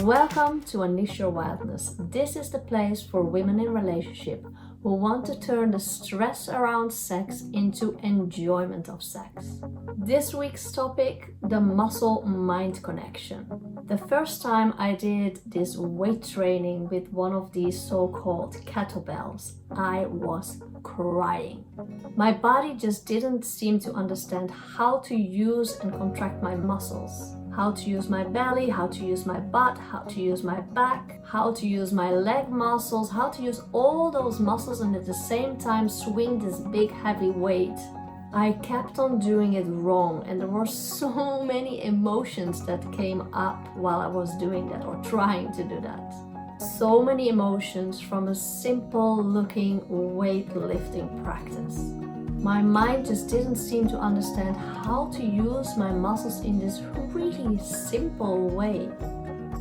Welcome to Unleash Your Wildness. This is the place for women in relationship who want to turn the stress around sex into enjoyment of sex. This week's topic, the muscle-mind connection. The first time I did this weight training with one of these so-called kettlebells, I was crying. My body just didn't seem to understand how to use and contract my muscles. How to use my belly, how to use my butt, how to use my back, how to use my leg muscles, how to use all those muscles and at the same time swing this big heavy weight. I kept on doing it wrong and there were so many emotions that came up while I was doing that or trying to do that. So many emotions from a simple looking weightlifting practice. My mind just didn't seem to understand how to use my muscles in this really simple way.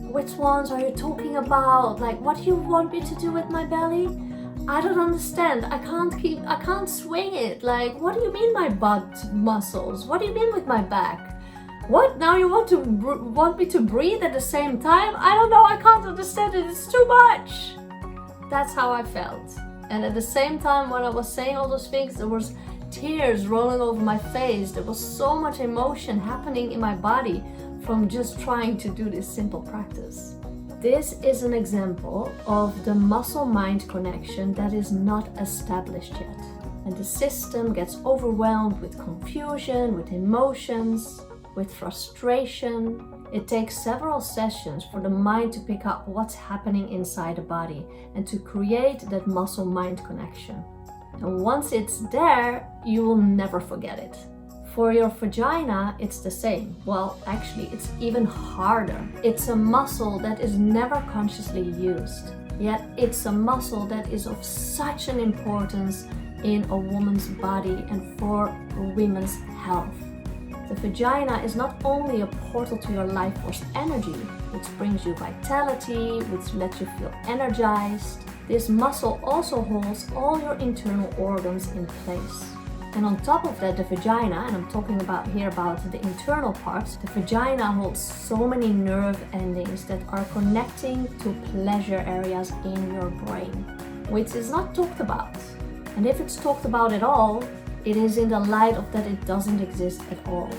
Which ones are you talking about? Like, what do you want me to do with my belly? I don't understand. I can't swing it. Like, what do you mean my butt muscles? What do you mean with my back? What, now you want me to breathe at the same time? I don't know, I can't understand it. It's too much. That's how I felt. And at the same time, when I was saying all those things, there was tears rolling over my face. There was so much emotion happening in my body from just trying to do this simple practice. This is an example of the muscle-mind connection that is not established yet. And the system gets overwhelmed with confusion, with emotions, with frustration. It takes several sessions for the mind to pick up what's happening inside the body and to create that muscle-mind connection. And once it's there, you will never forget it. For your vagina, it's the same. Well, actually, it's even harder. It's a muscle that is never consciously used. Yet it's a muscle that is of such an importance in a woman's body and for women's health. The vagina is not only a portal to your life force energy, which brings you vitality, which lets you feel energized. This muscle also holds all your internal organs in place. And on top of that, the vagina, and I'm talking about the internal parts, the vagina holds so many nerve endings that are connecting to pleasure areas in your brain, which is not talked about. And if it's talked about at all, it is in the light of that it doesn't exist at all.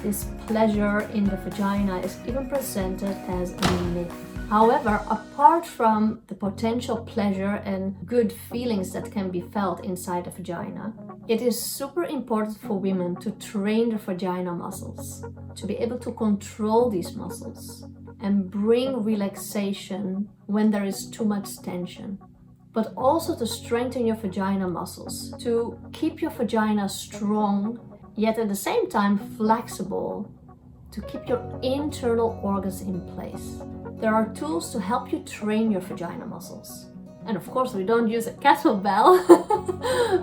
This pleasure in the vagina is even presented as a myth. However, apart from the potential pleasure and good feelings that can be felt inside the vagina, it is super important for women to train the vagina muscles, to be able to control these muscles and bring relaxation when there is too much tension. But also to strengthen your vagina muscles, to keep your vagina strong, yet at the same time flexible, to keep your internal organs in place. There are tools to help you train your vagina muscles. And of course, we don't use a kettlebell,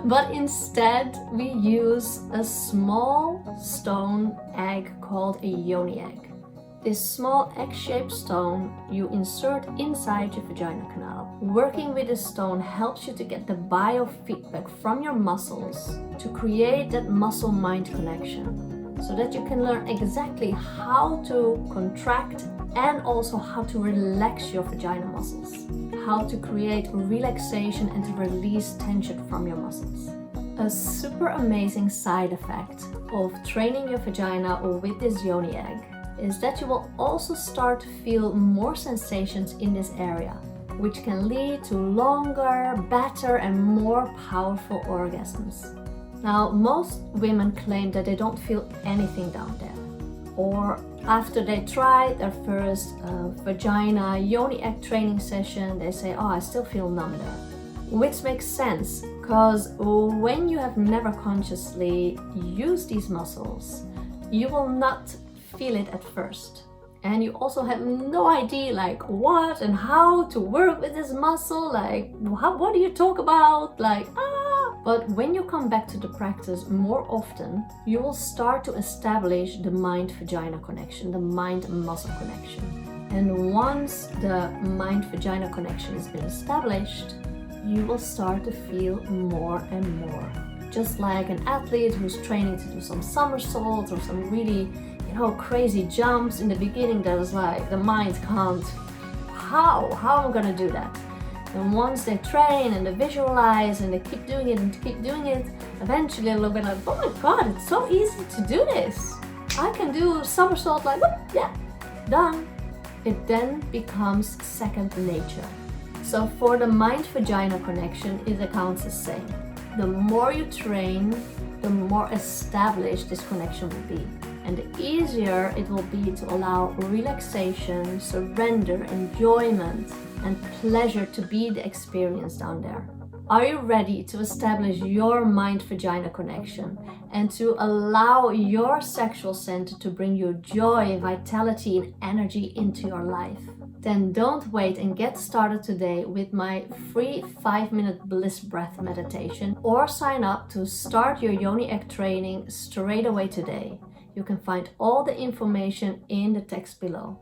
but instead we use a small stone egg called a yoni egg. This small egg-shaped stone you insert inside your vagina canal. Working with this stone helps you to get the biofeedback from your muscles to create that muscle-mind connection so that you can learn exactly how to contract and also how to relax your vagina muscles, how to create relaxation and to release tension from your muscles. A super amazing side effect of training your vagina with this yoni egg is that you will also start to feel more sensations in this area, which can lead to longer, better and more powerful orgasms. Now, most women claim that they don't feel anything down there, or after they try their first vagina yoni egg training session, they say, oh, I still feel numb there. Which makes sense, because when you have never consciously used these muscles, you will not feel it at first. And you also have no idea like what and how to work with this muscle, like what do you talk about, like But when you come back to the practice more often, you will start to establish the mind-vagina connection, the mind-muscle connection. And once the mind-vagina connection has been established, you will start to feel more and more. Just like an athlete who's training to do some somersaults or some really, crazy jumps in the beginning, that is like the mind can't how am I gonna do that? And once they train and they visualize and they keep doing it and keep doing it, eventually they'll be like, oh my god, it's so easy to do this. I can do somersault like, whoop, yeah, done. It then becomes second nature. So for the mind-vagina connection, it accounts the same. The more you train, the more established this connection will be. And the easier it will be to allow relaxation, surrender, enjoyment, and pleasure to be the experience down there. Are you ready to establish your mind-vagina connection and to allow your sexual center to bring you joy, vitality, and energy into your life? Then don't wait and get started today with my free 5-minute bliss breath meditation, or sign up to start your yoni egg training straight away today. You can find all the information in the text below.